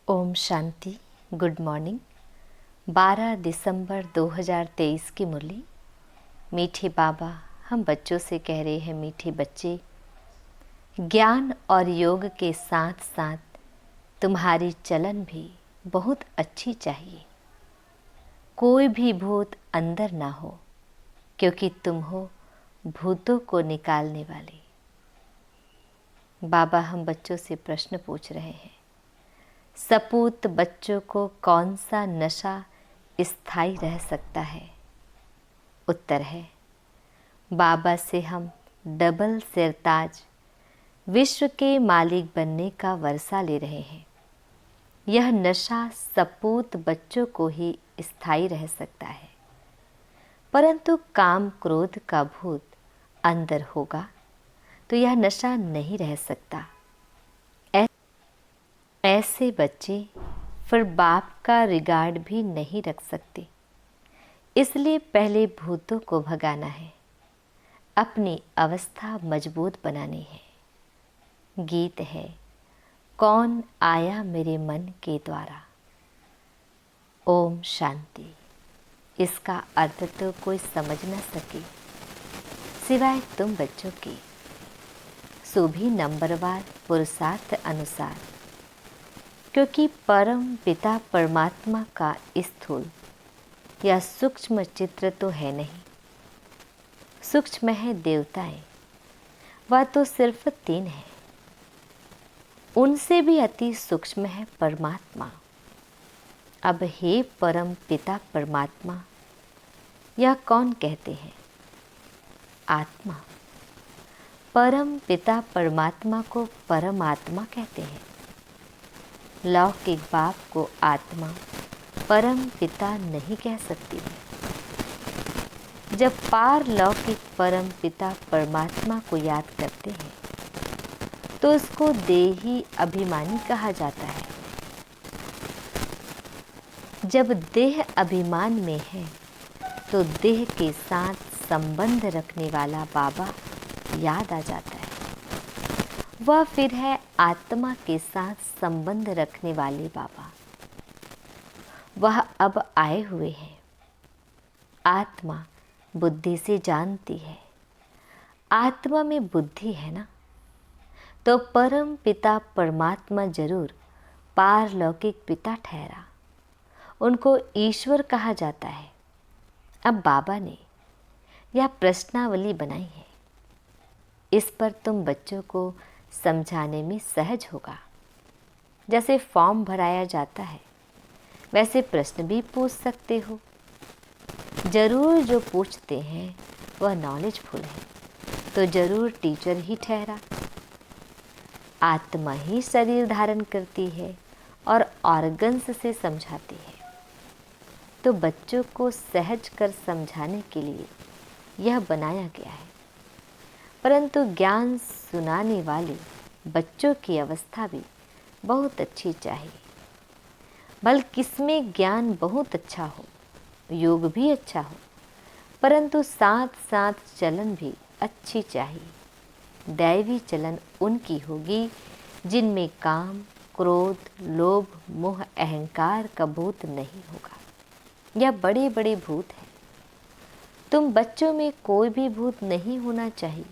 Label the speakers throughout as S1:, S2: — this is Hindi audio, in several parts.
S1: ओम शांति। Good morning. 12 दिसंबर 2023 की मुरली। मीठे बाबा हम बच्चों से कह रहे हैं, मीठे बच्चे, ज्ञान और योग के साथ साथ तुम्हारी चलन भी बहुत अच्छी चाहिए। कोई भी भूत अंदर ना हो, क्योंकि तुम हो भूतों को निकालने वाले। बाबा हम बच्चों से प्रश्न पूछ रहे हैं, सपूत बच्चों को कौन सा नशा स्थायी रह सकता है? उत्तर है, बाबा से हम डबल सिरताज विश्व के मालिक बनने का वर्षा ले रहे हैं। यह नशा सपूत बच्चों को ही स्थायी रह सकता है, परंतु काम क्रोध का भूत अंदर होगा तो यह नशा नहीं रह सकता। ऐसे बच्चे फिर बाप का रिगार्ड भी नहीं रख सकते। इसलिए पहले भूतों को भगाना है, अपनी अवस्था मजबूत बनानी है। गीत है, कौन आया मेरे मन के द्वारा। ओम शांति। इसका अर्थ तो कोई समझ न सके सिवाय तुम बच्चों के। सो भी नंबरवार पुरुषार्थ अनुसार, क्योंकि परम पिता परमात्मा का स्थूल या सूक्ष्म चित्र तो है नहीं। सूक्ष्म है देवताएं, वह तो सिर्फ 3 है। उनसे भी अति सूक्ष्म है परमात्मा। अब हे परम पिता परमात्मा, यह कौन कहते हैं? आत्मा। परम पिता परमात्मा को परमात्मा कहते हैं। लौकिक बाप को आत्मा परम पिता नहीं कह सकती है। जब पारलौकिक परम पिता परमात्मा को याद करते हैं तो उसको देही अभिमानी कहा जाता है। जब देह अभिमान में है तो देह के साथ संबंध रखने वाला बाबा याद आ जाता है। वह फिर है आत्मा के साथ संबंध रखने वाले बाबा। वह अब आए हुए हैं। आत्मा बुद्धि से जानती है। आत्मा में बुद्धि है ना, तो परम पिता परमात्मा जरूर पारलौकिक पिता ठहरा। उनको ईश्वर कहा जाता है। अब बाबा ने यह प्रश्नावली बनाई है, इस पर तुम बच्चों को समझाने में सहज होगा। जैसे फॉर्म भराया जाता है वैसे प्रश्न भी पूछ सकते हो। जरूर जो पूछते हैं वह नॉलेजफुल है, तो जरूर टीचर ही ठहरा। आत्मा ही शरीर धारण करती है और ऑर्गन्स से समझाती है, तो बच्चों को सहज कर समझाने के लिए यह बनाया गया है। परंतु ज्ञान सुनाने वाले बच्चों की अवस्था भी बहुत अच्छी चाहिए। भले किसमें ज्ञान बहुत अच्छा हो, योग भी अच्छा हो, परंतु साथ साथ चलन भी अच्छी चाहिए। दैवी चलन उनकी होगी जिनमें काम, क्रोध, लोभ, मोह, अहंकार का भूत नहीं होगा। यह बड़े बड़े भूत हैं। तुम बच्चों में कोई भी भूत नहीं होना चाहिए।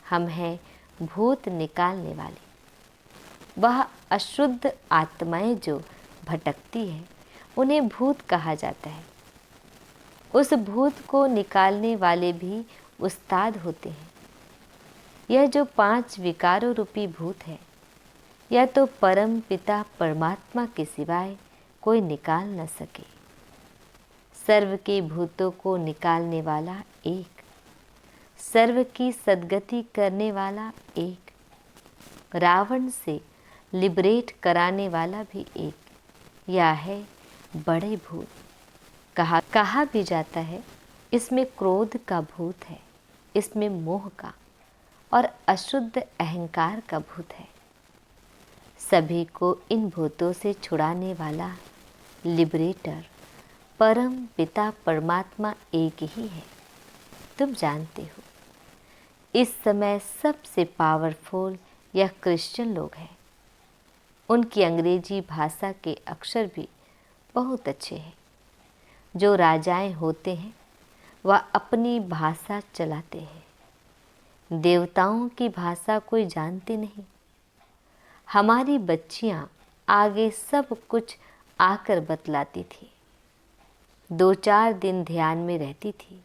S1: हम हैं भूत निकालने वाले। वह अशुद्ध आत्माएं जो भटकती है उन्हें भूत कहा जाता है। उस भूत को निकालने वाले भी उस्ताद होते हैं। यह जो 5 विकारों रूपी भूत है, यह तो परम पिता परमात्मा के सिवाय कोई निकाल न सके। सर्व के भूतों को निकालने वाला एक, सर्व की सद्गति करने वाला एक, रावण से लिबरेट कराने वाला भी एक। यह है बड़े भूत। कहा भी जाता है इसमें क्रोध का भूत है, इसमें मोह का और अशुद्ध अहंकार का भूत है। सभी को इन भूतों से छुड़ाने वाला लिबरेटर परम पिता परमात्मा एक ही है। तुम जानते हो इस समय सबसे पावरफुल यह क्रिश्चियन लोग हैं। उनकी अंग्रेजी भाषा के अक्षर भी बहुत अच्छे हैं। जो राजाएं होते हैं वह अपनी भाषा चलाते हैं, देवताओं की भाषा कोई जानते नहीं। हमारी बच्चियां आगे सब कुछ आकर बतलाती थी, 2-4 दिन ध्यान में रहती थी।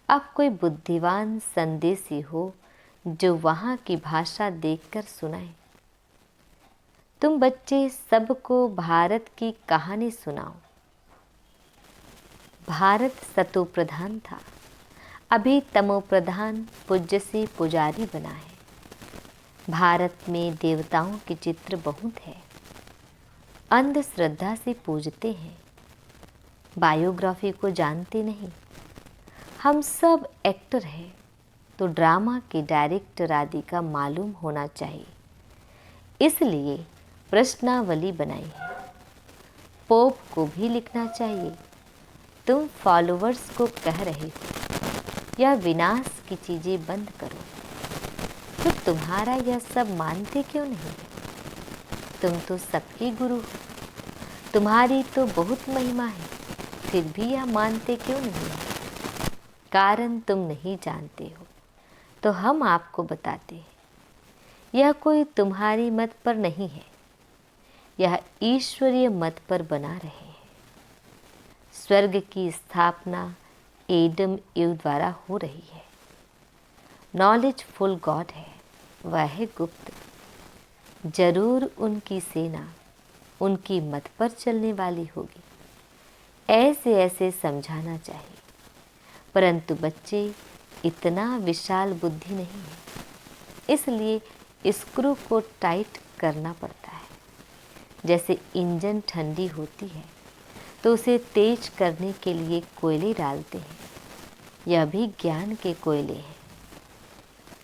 S1: अब कोई बुद्धिमान संदेशी हो जो वहाँ की भाषा देखकर सुनाए। तुम बच्चे सबको भारत की कहानी सुनाओ। भारत सतो प्रधान था, अभी तमो प्रधान पूज्य से पुजारी बना है। भारत में देवताओं के चित्र बहुत है, अंधश्रद्धा से पूजते हैं, बायोग्राफी को जानते नहीं। हम सब एक्टर हैं तो ड्रामा के डायरेक्टर आदि का मालूम होना चाहिए, इसलिए प्रश्नावली बनाई है। पोप को भी लिखना चाहिए। तुम फॉलोअर्स को कह रहे हो यह विनाश की चीज़ें बंद करो, तो तुम्हारा यह सब मानते क्यों नहीं? तुम तो सबके गुरु हो, तुम्हारी तो बहुत महिमा है, फिर भी यह मानते क्यों नहीं? कारण तुम नहीं जानते हो, तो हम आपको बताते हैं। यह कोई तुम्हारी मत पर नहीं है, यह ईश्वरीय मत पर बना रहे हैं। स्वर्ग की स्थापना एडम ईव द्वारा हो रही है। नॉलेजफुल गॉड है, वह है गुप्त। जरूर उनकी सेना उनकी मत पर चलने वाली होगी, ऐसे ऐसे समझाना चाहिए। परंतु बच्चे इतना विशाल बुद्धि नहीं है, इसलिए स्क्रू को टाइट करना पड़ता है। जैसे इंजन ठंडी होती है तो उसे तेज करने के लिए कोयले डालते हैं, यह भी ज्ञान के कोयले हैं।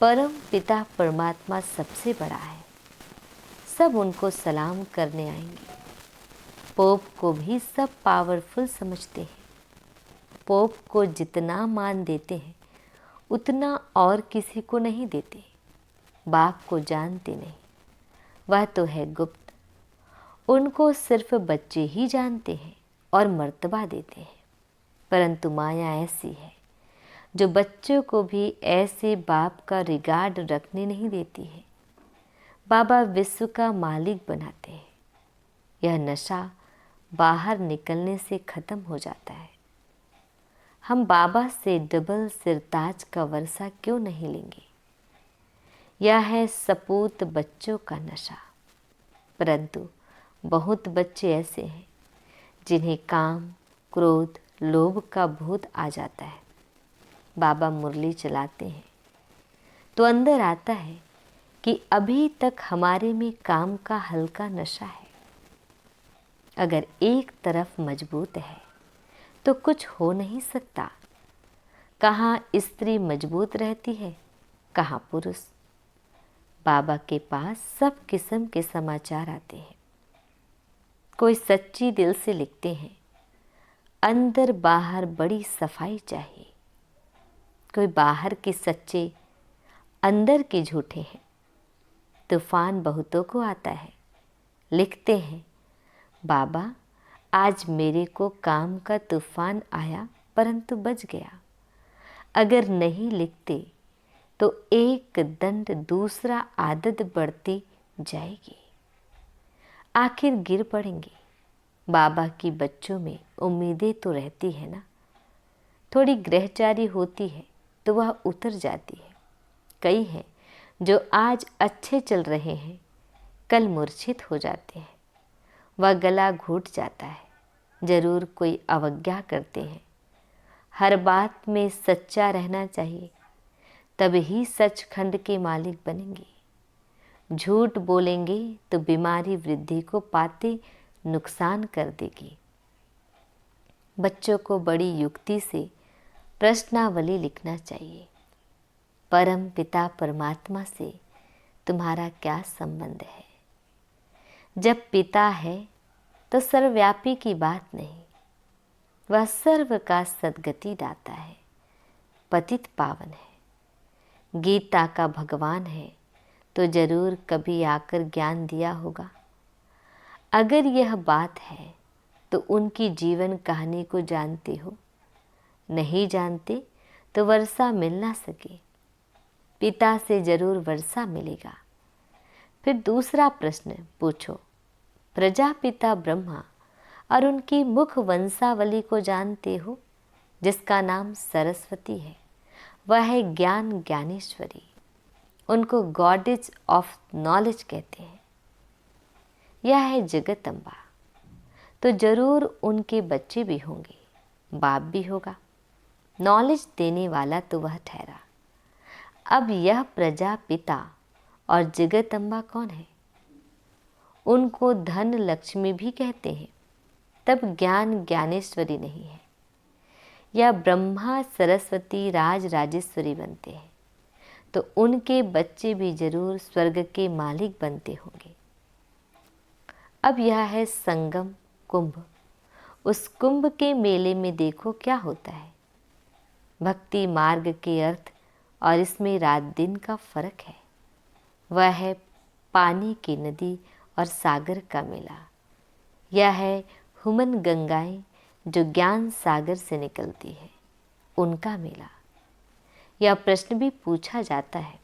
S1: परम पिता परमात्मा सबसे बड़ा है, सब उनको सलाम करने आएंगे। पोप को भी सब पावरफुल समझते हैं। पोप को जितना मान देते हैं उतना और किसी को नहीं देते। बाप को जानते नहीं, वह तो है गुप्त। उनको सिर्फ बच्चे ही जानते हैं और मर्तबा देते हैं। परंतु माया ऐसी है जो बच्चों को भी ऐसे बाप का रिगार्ड रखने नहीं देती है। बाबा विश्व का मालिक बनाते हैं। यह नशा बाहर निकलने से खत्म हो जाता है। हम बाबा से डबल सिरताज का वर्षा क्यों नहीं लेंगे? यह है सपूत बच्चों का नशा। परंतु बहुत बच्चे ऐसे हैं जिन्हें काम, क्रोध, लोभ का भूत आ जाता है। बाबा मुरली चलाते हैं तो अंदर आता है कि अभी तक हमारे में काम का हल्का नशा है। अगर एक तरफ मजबूत है तो कुछ हो नहीं सकता। कहाँ स्त्री मजबूत रहती है, कहाँ पुरुष। बाबा के पास सब किस्म के समाचार आते हैं। कोई सच्ची दिल से लिखते हैं, अंदर बाहर बड़ी सफाई चाहिए। कोई बाहर के सच्चे, अंदर के झूठे हैं। तूफान बहुतों को आता है, लिखते हैं, बाबा आज मेरे को काम का तूफान आया परंतु बच गया। अगर नहीं लिखते तो एक दंड दूसरा आदत बढ़ती जाएगी, आखिर गिर पड़ेंगे। बाबा की बच्चों में उम्मीदें तो रहती है ना, थोड़ी ग्रहचारी होती है तो वह उतर जाती है। कई हैं जो आज अच्छे चल रहे हैं, कल मूर्छित हो जाते हैं। वह गला घुट जाता है, जरूर कोई अवज्ञा करते हैं। हर बात में सच्चा रहना चाहिए, तब ही सचखंड के मालिक बनेंगे। झूठ बोलेंगे तो बीमारी वृद्धि को पाते नुकसान कर देगी। बच्चों को बड़ी युक्ति से प्रश्नावली लिखना चाहिए। परम पिता परमात्मा से तुम्हारा क्या संबंध है? जब पिता है तो सर्वव्यापी की बात नहीं, वह सर्व का सद्गति दाता है, पतित पावन है। गीता का भगवान है तो जरूर कभी आकर ज्ञान दिया होगा। अगर यह बात है तो उनकी जीवन कहानी को जानते हो? नहीं जानते तो वर्षा मिल ना सके। पिता से जरूर वर्षा मिलेगा। फिर दूसरा प्रश्न पूछो, प्रजापिता ब्रह्मा और उनकी मुख वंशावली को जानते हो, जिसका नाम सरस्वती है। वह है ज्ञान ज्ञानेश्वरी। उनको गॉडेज ऑफ नॉलेज कहते हैं। यह है जगदम्बा। तो जरूर उनके बच्चे भी होंगे, बाप भी होगा। नॉलेज देने वाला तो वह ठहरा। अब यह प्रजापिता और जगदम्बा कौन है? उनको धन लक्ष्मी भी कहते हैं। तब ज्ञान ज्ञानेश्वरी नहीं है। यह ब्रह्मा सरस्वती राज राजेश्वरी बनते हैं तो उनके बच्चे भी जरूर स्वर्ग के मालिक बनते होंगे। अब यह है संगम कुंभ। उस कुंभ के मेले में देखो क्या होता है। भक्ति मार्ग के अर्थ और इसमें रात दिन का फर्क है। वह है पानी की नदी और सागर का मेला। यह है हुमन गंगाएं जो ज्ञान सागर से निकलती है, उनका मेला। यह प्रश्न भी पूछा जाता है,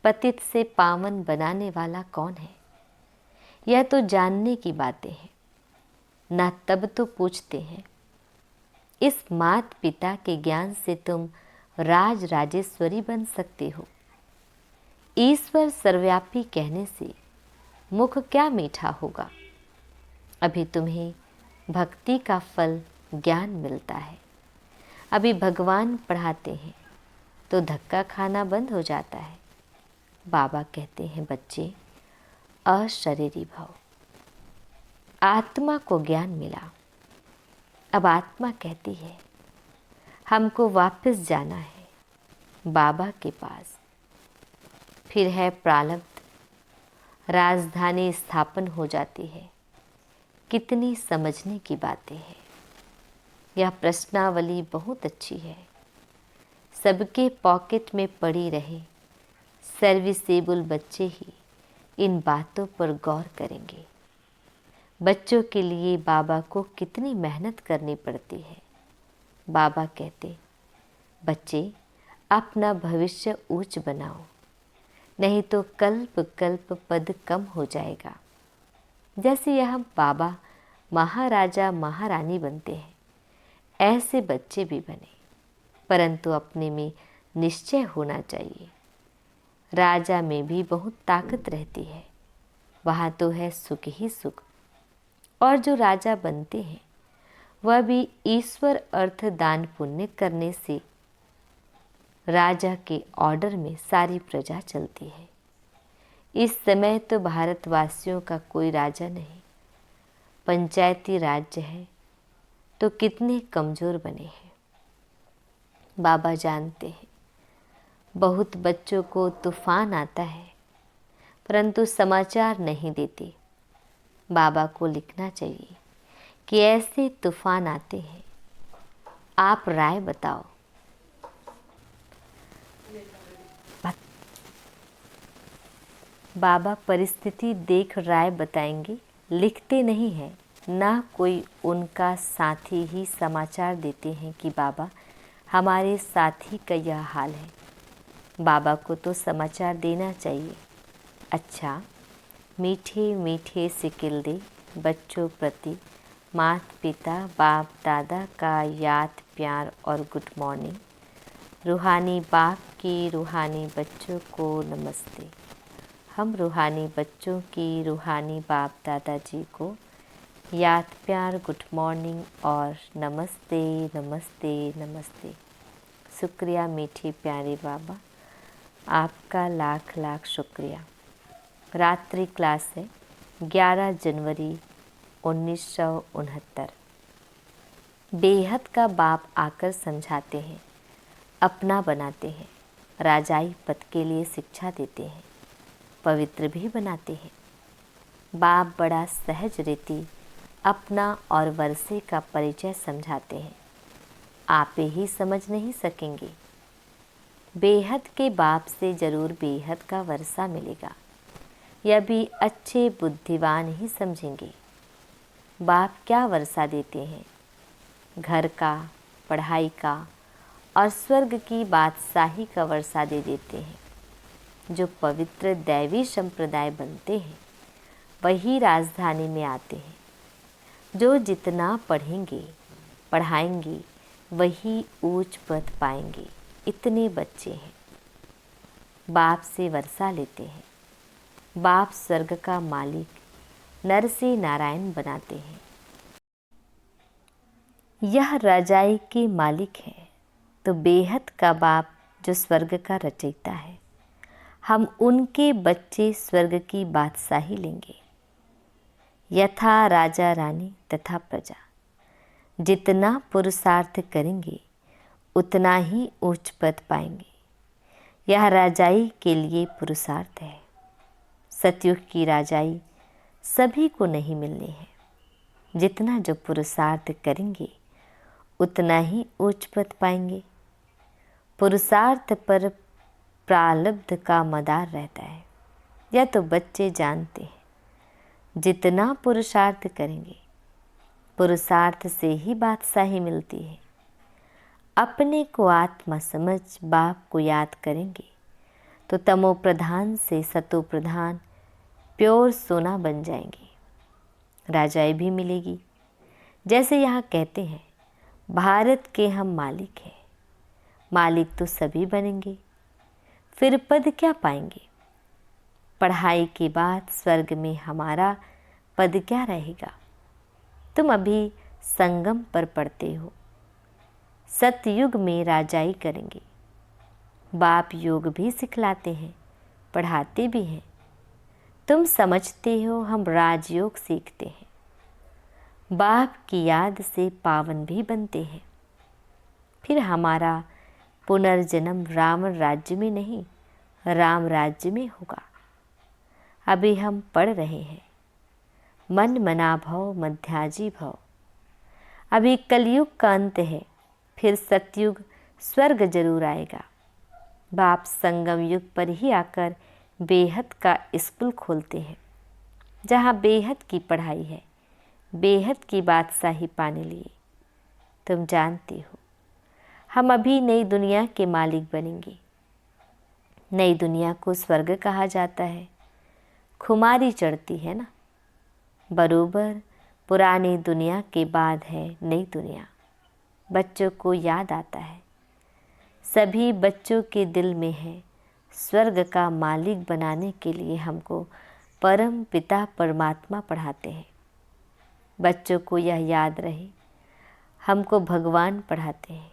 S1: पतित से पावन बनाने वाला कौन है? यह तो जानने की बातें हैं ना, तब तो पूछते हैं। इस मात पिता के ज्ञान से तुम राज राजेश्वरी बन सकते हो। ईश्वर सर्वव्यापी कहने से मुख क्या मीठा होगा। अभी तुम्हें भक्ति का फल ज्ञान मिलता है। अभी भगवान पढ़ाते हैं तो धक्का खाना बंद हो जाता है। बाबा कहते हैं, बच्चे अशरीरी भव। आत्मा को ज्ञान मिला। अब आत्मा कहती है, हमको वापस जाना है बाबा के पास। फिर है प्रारब्ध। राजधानी स्थापन हो जाती है। कितनी समझने की बातें हैं। यह प्रश्नावली बहुत अच्छी है। सबके पॉकेट में पड़ी रहे। सर्विसेबल बच्चे ही इन बातों पर गौर करेंगे। बच्चों के लिए बाबा को कितनी मेहनत करनी पड़ती है। बाबा कहते, बच्चे अपना भविष्य ऊंच बनाओ, नहीं तो कल्प कल्प पद कम हो जाएगा। जैसे यह बाबा महाराजा महारानी बनते हैं, ऐसे बच्चे भी बने, परंतु अपने में निश्चय होना चाहिए। राजा में भी बहुत ताकत रहती है। वहाँ तो है सुख ही सुख। और जो राजा बनते हैं वह भी ईश्वर अर्थ दान पुण्य करने से राजा के ऑर्डर में सारी प्रजा चलती है। इस समय तो भारतवासियों का कोई राजा नहीं, पंचायती राज्य है, तो कितने कमज़ोर बने हैं। बाबा जानते हैं बहुत बच्चों को तूफान आता है, परंतु समाचार नहीं देते। बाबा को लिखना चाहिए कि ऐसे तूफान आते हैं, आप राय बताओ। बाबा परिस्थिति देख राय बताएंगे, लिखते नहीं हैं। ना कोई उनका साथी ही समाचार देते हैं कि बाबा हमारे साथी का यह हाल है। बाबा को तो समाचार देना चाहिए। अच्छा, मीठे मीठे सिकिल दे बच्चों प्रति माता पिता बाप दादा का याद प्यार और गुड मॉर्निंग। रूहानी बाप की रूहानी बच्चों को नमस्ते। हम रूहानी बच्चों की रूहानी बाप दादाजी को याद प्यार गुड मॉर्निंग और नमस्ते नमस्ते नमस्ते। शुक्रिया मीठे प्यारे बाबा, आपका लाख लाख शुक्रिया। रात्रि क्लास है 11 जनवरी 1969। बेहद का बाप आकर समझाते हैं, अपना बनाते हैं, राजाई पद के लिए शिक्षा देते हैं, पवित्र भी बनाते हैं। बाप बड़ा सहज रीति अपना और वर्षे का परिचय समझाते हैं। आप ही समझ नहीं सकेंगे। बेहद के बाप से जरूर बेहद का वर्षा मिलेगा। यह भी अच्छे बुद्धिवान ही समझेंगे। बाप क्या वर्षा देते हैं? घर का, पढ़ाई का और स्वर्ग की बादशाही का वर्षा दे देते हैं। जो पवित्र दैवी संप्रदाय बनते हैं वही राजधानी में आते हैं। जो जितना पढ़ेंगे पढ़ाएंगे वही ऊंच पद पाएंगे। इतने बच्चे हैं, बाप से वर्षा लेते हैं। बाप स्वर्ग का मालिक नर से नारायण बनाते हैं। यह रजाई के मालिक है तो बेहद का बाप जो स्वर्ग का रचयिता है, हम उनके बच्चे स्वर्ग की बादशाही लेंगे। यथा राजा रानी तथा प्रजा, जितना पुरुषार्थ करेंगे उतना ही उच्च पद पाएंगे। यह राजाई के लिए पुरुषार्थ है। सतयुग की राजाई सभी को नहीं मिलनी है। जितना जो पुरुषार्थ करेंगे उतना ही उच्च पद पाएंगे। पुरुषार्थ पर प्रारब्ध का मदार रहता है, यह तो बच्चे जानते हैं। जितना पुरुषार्थ करेंगे पुरुषार्थ से ही बादशाही मिलती है। अपने को आत्मा समझ बाप को याद करेंगे तो तमो प्रधान से सतो प्रधान प्योर सोना बन जाएंगे। राजाई भी मिलेगी। जैसे यहाँ कहते हैं, भारत के हम मालिक हैं। मालिक तो सभी बनेंगे, फिर पद क्या पाएंगे? पढ़ाई के बाद स्वर्ग में हमारा पद क्या रहेगा? तुम अभी संगम पर पढ़ते हो। सतयुग में राजाई करेंगे। बाप योग भी सिखलाते हैं, पढ़ाते भी हैं। तुम समझते हो हम राजयोग सीखते हैं। बाप की याद से पावन भी बनते हैं। फिर हमारा पुनर्जन्म राम राज्य में नहीं, राम राज्य में होगा। अभी हम पढ़ रहे हैं, मन मना भव मध्याजी भव। अभी कलयुग का अंत है, फिर सतयुग स्वर्ग जरूर आएगा। बाप संगम युग पर ही आकर बेहद का स्कूल खोलते हैं, जहाँ बेहद की पढ़ाई है, बेहद की बादशाही पाने लिए। तुम जानते हो हम अभी नई दुनिया के मालिक बनेंगे। नई दुनिया को स्वर्ग कहा जाता है। खुमारी चढ़ती है ना, बरोबर पुरानी दुनिया के बाद है नई दुनिया। बच्चों को याद आता है, सभी बच्चों के दिल में है। स्वर्ग का मालिक बनाने के लिए हमको परम पिता परमात्मा पढ़ाते हैं। बच्चों को यह याद रहे, हमको भगवान पढ़ाते हैं।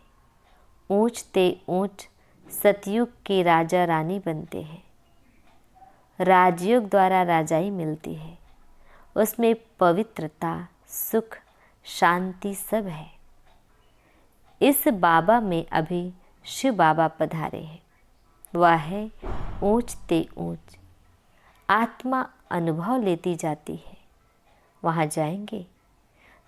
S1: ऊंचते ऊंच सतयुग के राजा रानी बनते हैं। राजयोग द्वारा राजाई मिलती है। उसमें पवित्रता, सुख, शांति सब है। इस बाबा में अभी शिव बाबा पधारे हैं। वह है ऊंचते ऊंच। आत्मा अनुभव लेती जाती है। वहाँ जाएंगे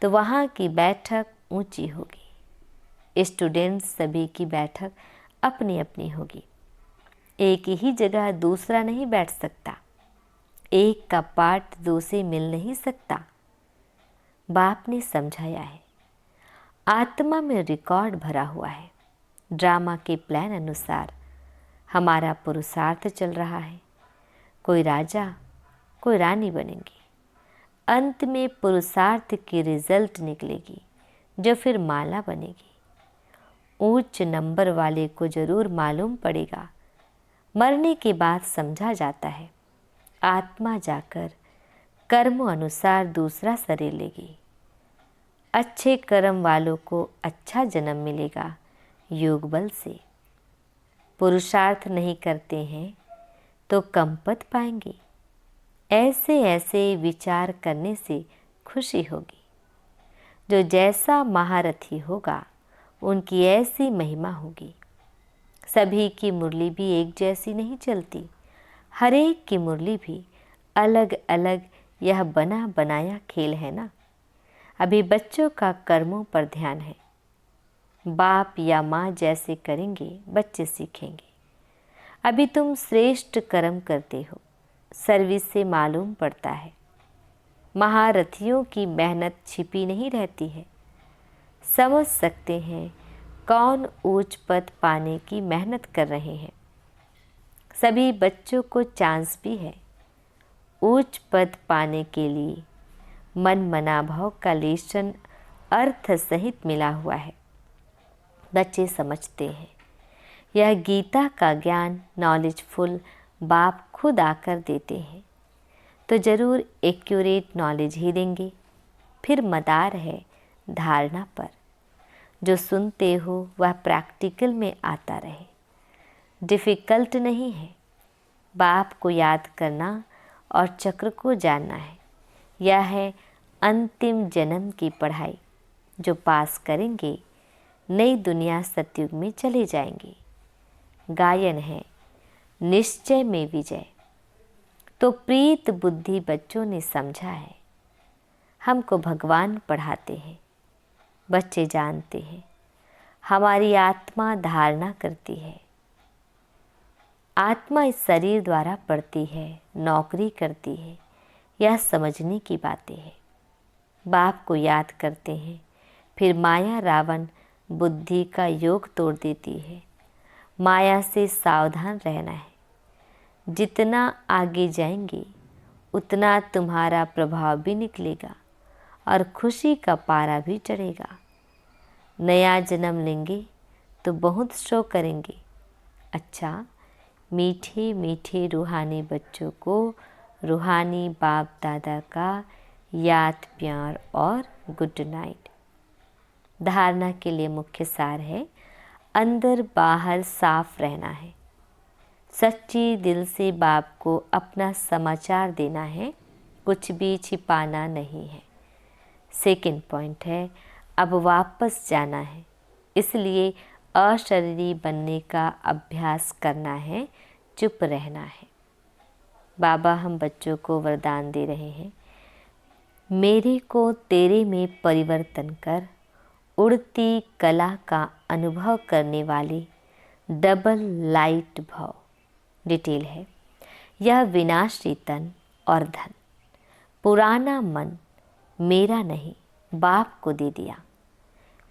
S1: तो वहाँ की बैठक ऊंची होगी। स्टूडेंट्स सभी की बैठक अपनी अपनी होगी। एक ही जगह दूसरा नहीं बैठ सकता। एक का पाठ दो से मिल नहीं सकता। बाप ने समझाया है, आत्मा में रिकॉर्ड भरा हुआ है। ड्रामा के प्लान अनुसार हमारा पुरुषार्थ चल रहा है। कोई राजा, कोई रानी बनेंगे। अंत में पुरुषार्थ की रिजल्ट निकलेगी, जो फिर माला बनेगी। उच्च नंबर वाले को जरूर मालूम पड़ेगा। मरने के बाद समझा जाता है, आत्मा जाकर कर्म अनुसार दूसरा शरीर लेगी। अच्छे कर्म वालों को अच्छा जन्म मिलेगा योग बल से। पुरुषार्थ नहीं करते हैं तो कम पद पाएंगे। ऐसे ऐसे विचार करने से खुशी होगी। जो जैसा महारथी होगा उनकी ऐसी महिमा होगी। सभी की मुरली भी एक जैसी नहीं चलती। हर एक की मुरली भी अलग अलग। यह बना बनाया खेल है ना। अभी बच्चों का कर्मों पर ध्यान है। बाप या माँ जैसे करेंगे बच्चे सीखेंगे। अभी तुम श्रेष्ठ कर्म करते हो, सर्विस से मालूम पड़ता है। महारथियों की मेहनत छिपी नहीं रहती है। समझ सकते हैं कौन ऊंच पद पाने की मेहनत कर रहे हैं। सभी बच्चों को चांस भी है। ऊंच पद पाने के लिए मन मनाभाव का लेशन अर्थ सहित मिला हुआ है। बच्चे समझते हैं यह गीता का ज्ञान नॉलेजफुल बाप खुद आकर देते हैं तो ज़रूर एक्यूरेट नॉलेज ही देंगे। फिर मदार है धारणा पर। जो सुनते हो वह प्रैक्टिकल में आता रहे। डिफ़िकल्ट नहीं है। बाप को याद करना और चक्र को जानना है। यह है अंतिम जन्म की पढ़ाई। जो पास करेंगे नई दुनिया सतयुग में चले जाएंगे। गायन है निश्चय में विजय। तो प्रीत बुद्धि बच्चों ने समझा है। हमको भगवान पढ़ाते हैं। बच्चे जानते हैं हमारी आत्मा धारणा करती है। आत्मा इस शरीर द्वारा पढ़ती है, नौकरी करती है। यह समझने की बातें हैं। बाप को याद करते हैं। फिर माया रावण बुद्धि का योग तोड़ देती है। माया से सावधान रहना है। जितना आगे जाएंगे उतना तुम्हारा प्रभाव भी निकलेगा और खुशी का पारा भी चढ़ेगा। नया जन्म लेंगे तो बहुत शो करेंगे। अच्छा, मीठे मीठे रूहानी बच्चों को रूहानी बाप दादा का याद प्यार और गुड नाइट। धारणा के लिए मुख्य सार है अंदर बाहर साफ रहना है। सच्ची दिल से बाप को अपना समाचार देना है। कुछ भी छिपाना नहीं है। सेकंड पॉइंट है अब वापस जाना है। इसलिए अशरीरी बनने का अभ्यास करना है। चुप रहना है। बाबा हम बच्चों को वरदान दे रहे हैं। मेरे को तेरे में परिवर्तन कर उड़ती कला का अनुभव करने वाले डबल लाइट भव। डिटेल है यह विनाशी तन और धन पुराना मन मेरा नहीं बाप को दे दिया।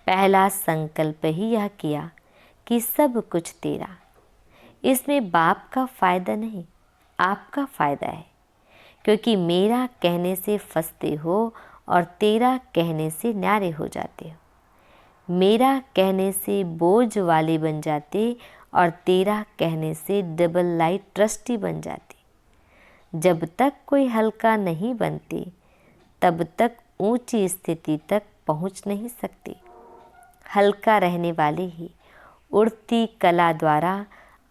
S1: पहला संकल्प ही यह किया कि सब कुछ तेरा। इसमें बाप का फ़ायदा नहीं आपका फ़ायदा है। क्योंकि मेरा कहने से फंसते हो और तेरा कहने से न्यारे हो जाते हो। मेरा कहने से बोझ वाले बन जाते और तेरा कहने से डबल लाइट ट्रस्टी बन जाते। जब तक कोई हल्का नहीं बनते तब तक ऊंची स्थिति तक पहुंच नहीं सकते। हल्का रहने वाले ही उड़ती कला द्वारा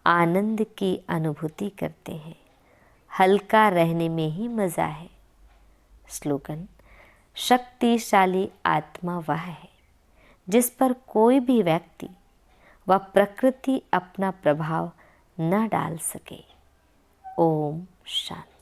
S1: आनंद की अनुभूति करते हैं। हल्का रहने में ही मज़ा है। स्लोगन शक्तिशाली आत्मा वह है जिस पर कोई भी व्यक्ति व प्रकृति अपना प्रभाव न डाल सके। ओम शांति।